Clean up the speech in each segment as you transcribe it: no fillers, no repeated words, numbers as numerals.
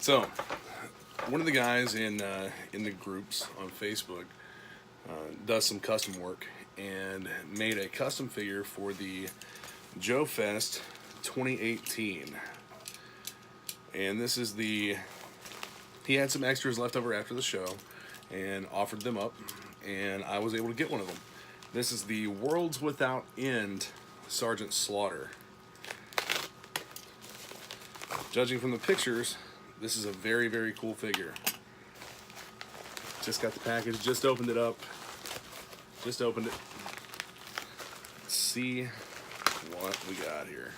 So, one of the guys in the groups on Facebook does some custom work and made a custom figure for the JoeFest 2018. And this is the he had some extras left over after the show and offered them up, and I was able to get one of them. This is the Worlds Without End Sergeant Slaughter. Judging from the pictures, this is a very, very cool figure. Just got the package, just opened it up. Just opened it. Let's see what we got here.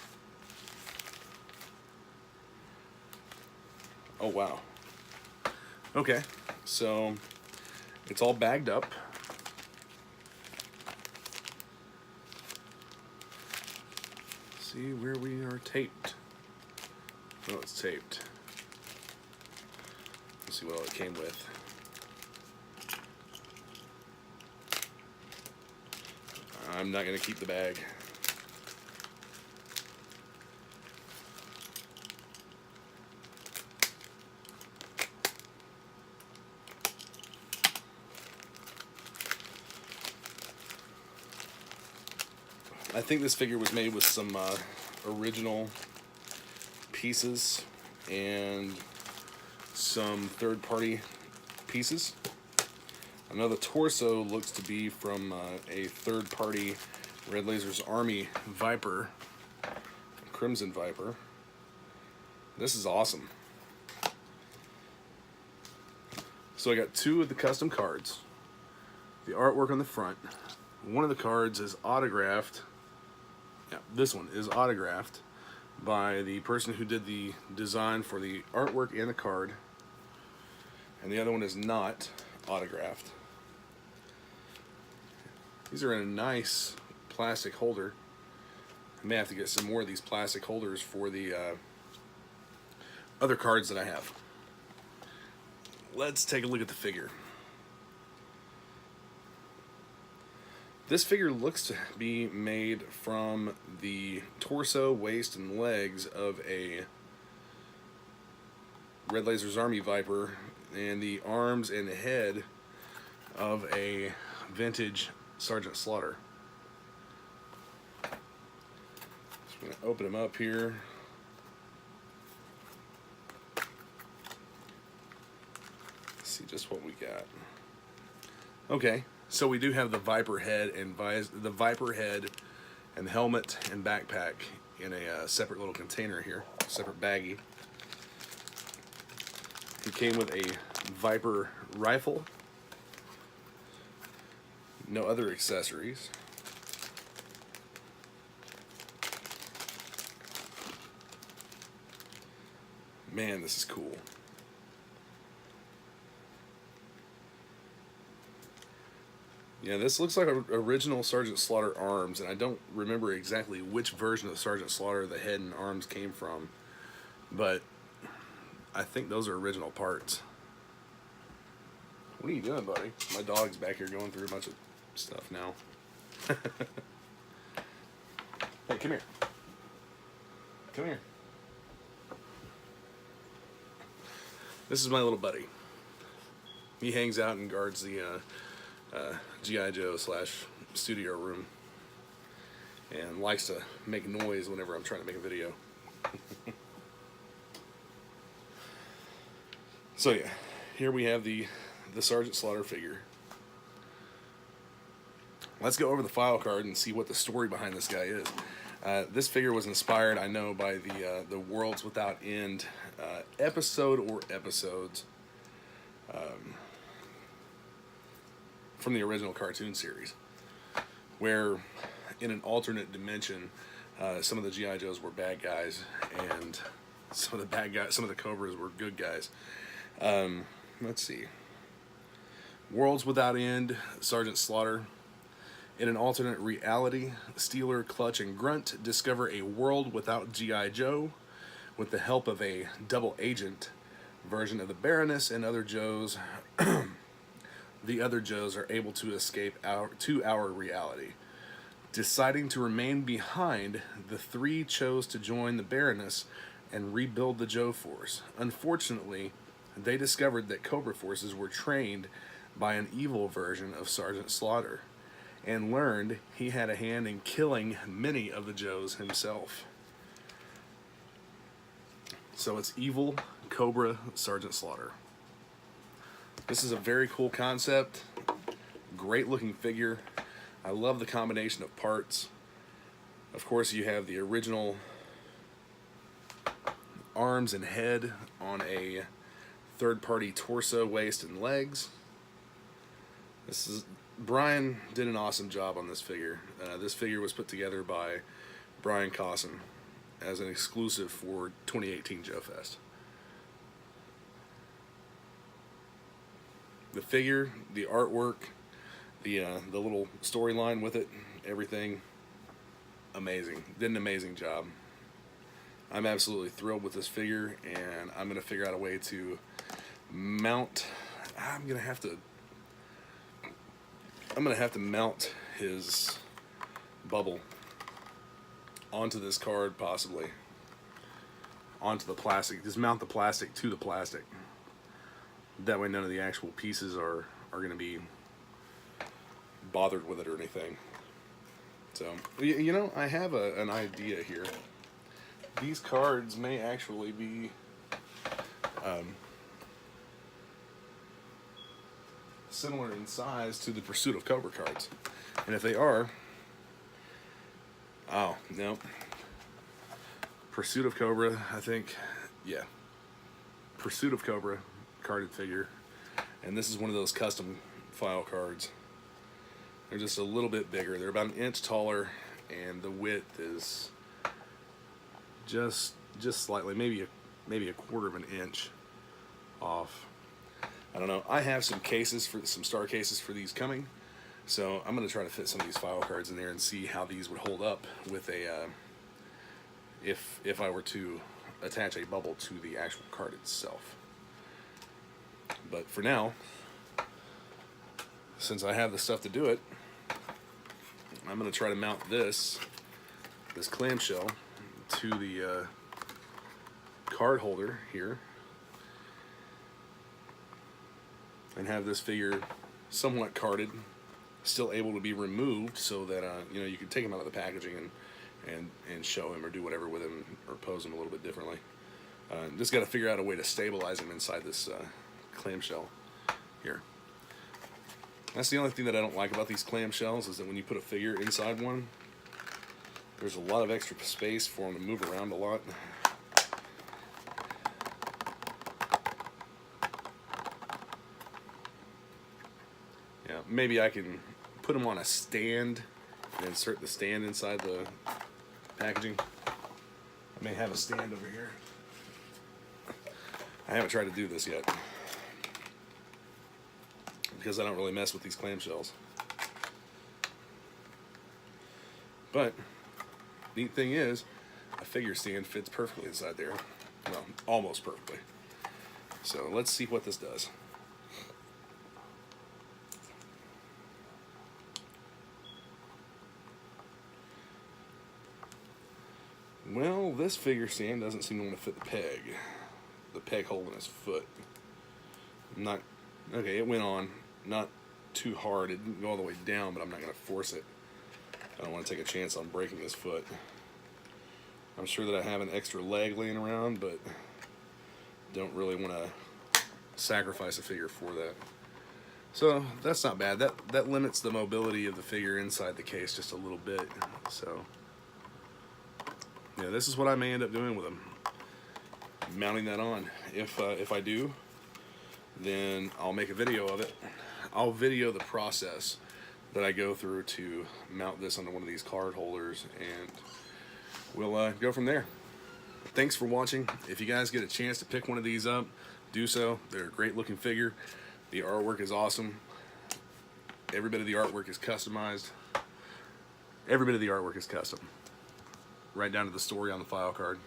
Oh, wow. Okay, so it's all bagged up. See where we are taped. Oh, it's taped. Let's see what all it came with. I'm not going to keep the bag. I think this figure was made with some original pieces and some third-party pieces. I know the torso looks to be from a third-party Red Laser's Army Viper, Crimson Viper. This is awesome. So I got two of the custom cards. The artwork on the front. One of the cards is autographed. Yeah, this one is autographed by the person who did the design for the artwork and the card. And the other one is not autographed. These are in a nice plastic holder. I may have to get some more of these plastic holders for the other cards that I have. Let's take a look at the figure. This figure looks to be made from the torso, waist, and legs of a Red Laser's Army Viper and the arms and head of a vintage Sergeant Slaughter. Just going to open him up here. Let's see just what we got. Okay. So we do have the Viper head and the helmet and backpack in a separate little container here, separate baggie. He came with a Viper rifle, no other accessories. Man, this is cool. Yeah, this looks like an original Sergeant Slaughter arms, and I don't remember exactly which version of Sergeant Slaughter the head and arms came from, but I think those are original parts. What are you doing, buddy? My dog's back here going through a bunch of stuff now. Hey, come here. Come here. This is my little buddy. He hangs out and guards the G.I. Joe / studio room and likes to make noise whenever I'm trying to make a video. So yeah, here we have the Sergeant Slaughter figure. Let's go over the file card and see what the story behind this guy is. This figure was inspired, I know, by the Worlds Without End episode or episodes from the original cartoon series, where in an alternate dimension, some of the G.I. Joes were bad guys, and some of the Cobras were good guys. Let's see. Worlds Without End, Sergeant Slaughter. In an alternate reality, Steeler, Clutch, and Grunt discover a world without G.I. Joe with the help of a double agent version of the Baroness and other Joes. The other Joes are able to escape to our reality. Deciding to remain behind, the three chose to join the Baroness and rebuild the Joe Force. Unfortunately, they discovered that Cobra forces were trained by an evil version of Sergeant Slaughter, and learned he had a hand in killing many of the Joes himself. So it's evil Cobra Sergeant Slaughter. This is a very cool concept, great looking figure. I love the combination of parts. Of course, you have the original arms and head on a third-party torso, waist, and legs. Brian did an awesome job on this figure. This figure was put together by Brian Cosson as an exclusive for 2018 JoeFest. The figure, the artwork, the little storyline with it, everything, amazing. Did an amazing job. I'm absolutely thrilled with this figure, and I'm going to figure out a way to mount. I'm going to have to mount his bubble onto this card, possibly onto the plastic. Just mount the plastic to the plastic. That way none of the actual pieces are going to be bothered with it or anything. So, you know, I have an idea here. These cards may actually be similar in size to the Pursuit of Cobra cards. And if they are, oh, no. Pursuit of Cobra, I think, yeah. Pursuit of Cobra carded figure. And this is one of those custom file cards. They're just a little bit bigger. They're about an inch taller, and the width is just slightly, maybe a quarter of an inch off. I don't know. I have some star cases for these coming, so I'm going to try to fit some of these file cards in there and see how these would hold up with a if I were to attach a bubble to the actual card itself. But for now, since I have the stuff to do it, I'm going to try to mount this clamshell to the card holder here, and have this figure somewhat carded, still able to be removed, so that you know, you can take him out of the packaging and show him or do whatever with him, or pose him a little bit differently. Just got to figure out a way to stabilize him inside this clamshell here. That's the only thing that I don't like about these clamshells, is that when you put a figure inside one, there's a lot of extra space for him to move around a lot. Yeah, maybe I can put him on a stand and insert the stand inside the packaging. I may have a stand over here. I haven't tried to do this yet, because I don't really mess with these clamshells. But neat thing is, a figure stand fits perfectly inside there. Well, almost perfectly. So let's see what this does. Well, this figure stand doesn't seem to want to fit the peg hole in his foot. Okay, it went on. Not too hard. It didn't go all the way down, but I'm not going to force it. I don't want to take a chance on breaking his foot. I'm sure that I have an extra leg laying around, but don't really want to sacrifice a figure for that. So that's not bad. That limits the mobility of the figure inside the case just a little bit. So yeah, this is what I may end up doing with him. Mounting that on. If I do, then I'll make a video of it. I'll video the process that I go through to mount this onto one of these card holders, and we'll go from there. Thanks for watching. If you guys get a chance to pick one of these up, do so. They're a great looking figure. The artwork is awesome. Every bit of the artwork is customized. Every bit of the artwork is custom, right down to the story on the file card.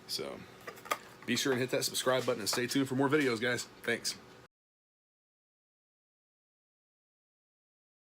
So be sure and hit that subscribe button and stay tuned for more videos, guys. Thanks.